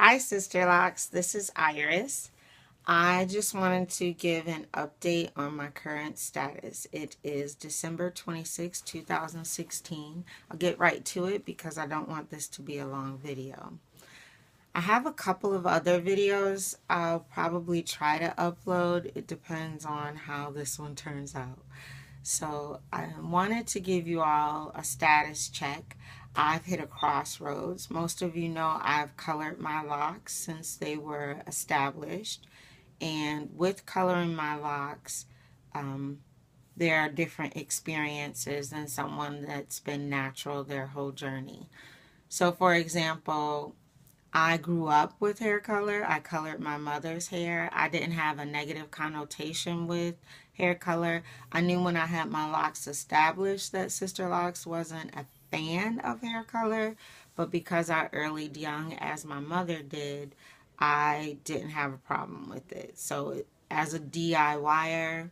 Hi, Sisterlocks. This is Iris. I just wanted to give an update on my current status. It is December 26, 2016. I'll get right to it because I don't want this to be a long video. I have a couple of other videos I'll probably try to upload. It depends on how this one turns out. So I wanted to give you all a status check. I've hit a crossroads. Most of you know I've colored my locks since they were established. And with coloring my locks, there are different experiences than someone that's been natural their whole journey. So for example, I grew up with hair color. I colored my mother's hair. I didn't have a negative connotation with hair color. I knew when I had my locks established that Sisterlocks wasn't a fan of hair color, but because I early young, as my mother did, I didn't have a problem with it. So as a DIYer,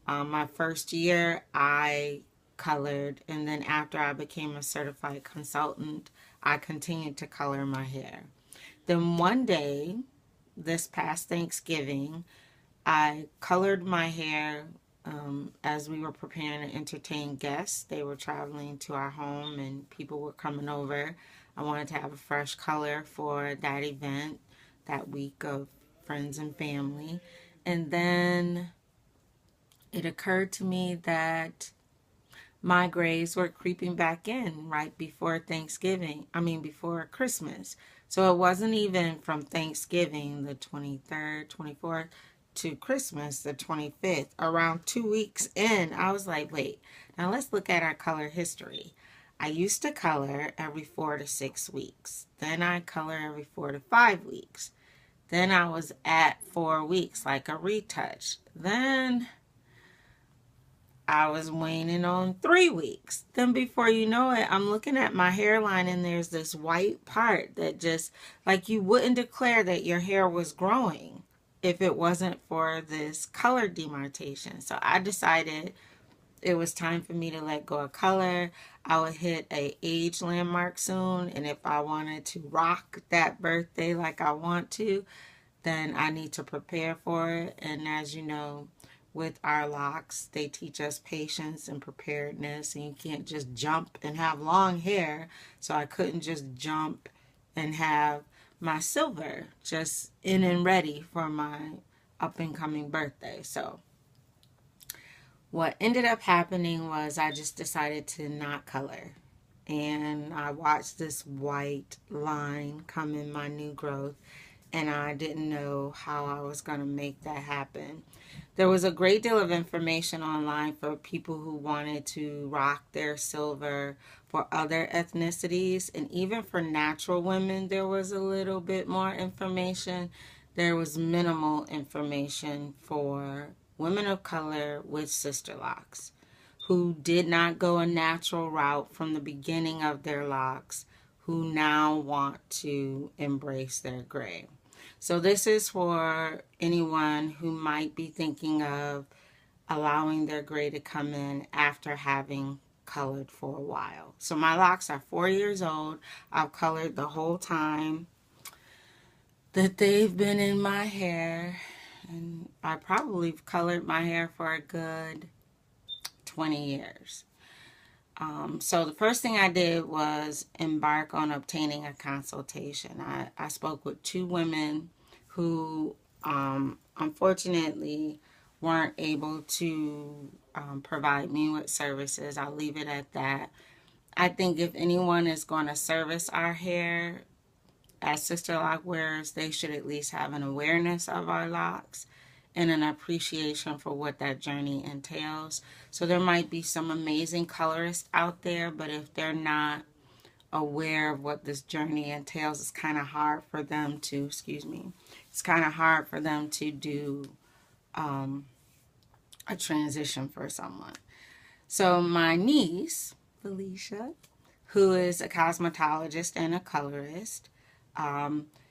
my first year I colored, and then after I became a certified consultant, I continued to color my hair. Then one day, this past Thanksgiving, I colored my hair as we were preparing to entertain guests. They were traveling to our home and people were coming over. I wanted to have a fresh color for that event, that week of friends and family. And then it occurred to me that my grays were creeping back in right before before Christmas. So it wasn't even from Thanksgiving, the 23rd, 24th, to Christmas, the 25th. Around 2 weeks in, I was like, wait, now let's look at our color history. I used to color every 4 to 6 weeks. Then I color every 4 to 5 weeks. Then I was at 4 weeks, like a retouch. Then I was waning on 3 weeks. Then before you know it, I'm looking at my hairline and there's this white part that just, like, you wouldn't declare that your hair was growing if it wasn't for this color demarcation. So I decided it was time for me to let go of color. I would hit a age landmark soon, and if I wanted to rock that birthday like I want to, then I need to prepare for it. And as you know, with our locks, they teach us patience and preparedness, and you can't just jump and have long hair. So I couldn't just jump and have my silver just in and ready for my up and coming birthday. So what ended up happening was I just decided to not color. And I watched this white line come in my new growth, and I didn't know how I was going to make that happen. There was a great deal of information online for people who wanted to rock their silver for other ethnicities, and even for natural women there was a little bit more information. There was minimal information for women of color with Sisterlocks who did not go a natural route from the beginning of their locks, who now want to embrace their gray. So this is for anyone who might be thinking of allowing their gray to come in after having colored for a while. So my locks are 4 years old. I've colored the whole time that they've been in my hair, and I probably colored my hair for a good 20 years. So the first thing I did was embark on obtaining a consultation. I spoke with 2 women who unfortunately weren't able to provide me with services. I'll leave it at that. I think if anyone is going to service our hair as Sisterlock wearers, they should at least have an awareness of our locks and an appreciation for what that journey entails. So there might be some amazing colorists out there, but if they're not aware of what this journey entails, it's kind of hard for them to, it's kind of hard for them to do a transition for someone. So my niece, Felicia, who is a cosmetologist and a colorist,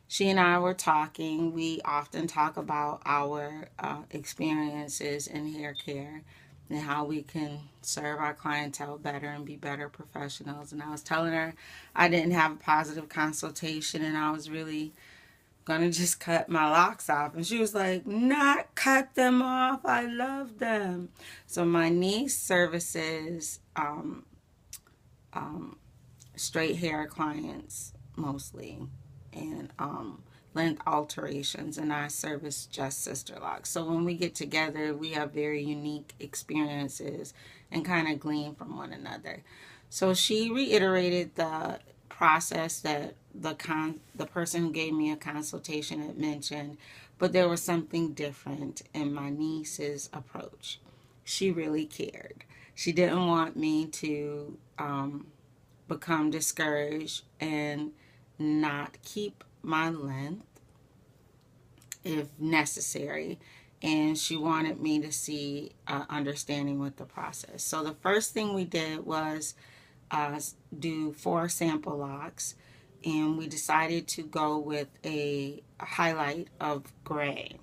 she and I were talking. We often talk about our experiences in hair care and how we can serve our clientele better and be better professionals. And I was telling her I didn't have a positive consultation, and I was really gonna just cut my locks off. And she was like, not cut them off. I love them. So my niece services straight hair clients mostly, and length alterations, and I service just Sisterlocks. So when we get together, we have very unique experiences and kind of glean from one another. So she reiterated the process that the person who gave me a consultation had mentioned, but there was something different in my niece's approach. She really cared. She didn't want me to become discouraged and not keep my length if necessary, and she wanted me to see understanding with the process. So the first thing we did was do 4 sample locks, and we decided to go with a highlight of gray.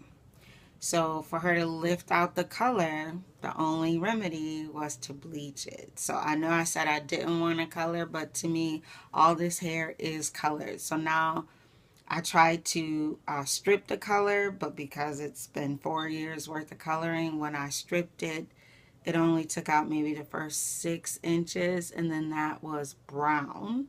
So for her to lift out the color, the only remedy was to bleach it. So I know I said I didn't want to color, but to me, all this hair is colored. So now I tried to strip the color, but because it's been 4 years worth of coloring, when I stripped it, it only took out maybe the first 6 inches, and then that was brown.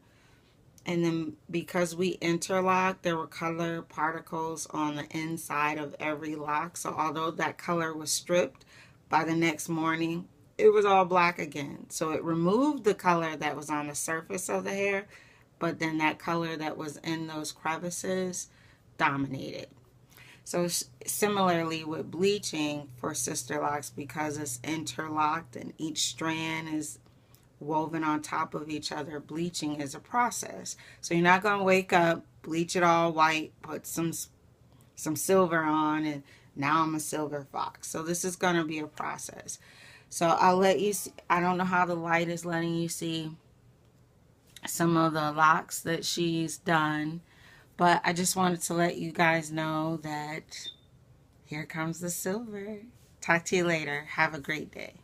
And then because we interlocked, there were color particles on the inside of every lock. So although that color was stripped, by the next morning, it was all black again. So it removed the color that was on the surface of the hair, but then that color that was in those crevices dominated. So similarly with bleaching for Sisterlocks, because it's interlocked and each strand is woven on top of each other, bleaching is a process. So you're not going to wake up, bleach it all white, put some silver on, and now I'm a silver fox. So this is going to be a process. So I'll let you see. I don't know how the light is letting you see some of the locks that she's done, but I just wanted to let you guys know that here comes the silver. Talk to you later. Have a great day.